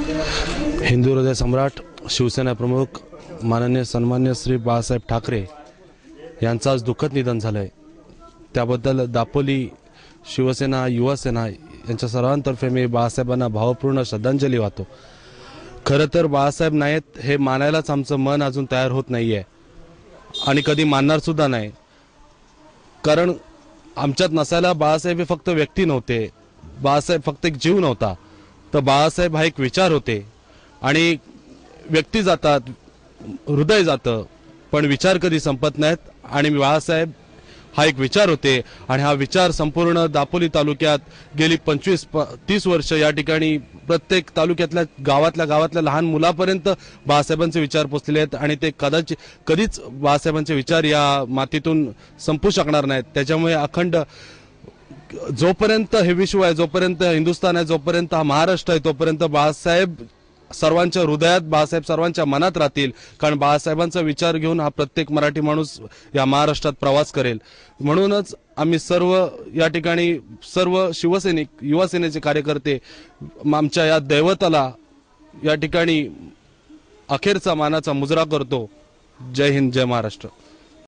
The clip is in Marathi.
हिंदू हृदय सम्राट शिवसेना प्रमुख माननीय सन्मान्य श्री बाळासाहेब ठाकरे यांचं आज दुःखद निधन झालंय। त्याबद्दल दापोली शिवसेना युवासेना यांच्या सर्वांतर्फे मी बाळासाहेबांना भावपूर्ण श्रद्धांजली वाहतो। खरं तर बाळासाहेब नाहीत हे मानायलाच आमचं मन अजून तयार होत नाहीये आणि कधी मानणार सुद्धा नाही। कारण आमच्यात नसायला बाळासाहेब हे फक्त व्यक्ती नव्हते, बाळासाहेब फक्त एक जीव नव्हता, तर बाळासाहेब हा एक विचार होते। आणि व्यक्ती जातात, हृदय जातं, पण विचार कधी संपत नाहीत। आणि बाळासाहेब हा एक विचार होते आणि हा विचार संपूर्ण दापोली तालुक्यात गेली 25-30 वर्ष या ठिकाणी प्रत्येक तालुक्यातल्या गावातल्या लहान मुलापर्यंत बाळासाहेबांचे विचार पोचलेले आहेत आणि ते कधीच बाळासाहेबांचे विचार या मातीतून संपू शकणार नाहीत। त्याच्यामुळे अखंड जोपर्यंत हे विश्व आहे, जोपर्यंत हिंदुस्थान आहे, जोपर्यंत हा महाराष्ट्र आहे, तोपर्यंत बाळासाहेब सर्वांच्या हृदयात, बाळासाहेब सर्वांच्या मनात राहतील। कारण बाळासाहेबांचा विचार घेऊन हा प्रत्येक मराठी माणूस या महाराष्ट्रात प्रवास करेल। म्हणूनच आम्ही सर्व या ठिकाणी सर्व शिवसैनिक युवासेनेचे कार्यकर्ते आमच्या या दैवताला या ठिकाणी अखेरचा मानाचा मुजरा करतो। जय हिंद, जय महाराष्ट्र।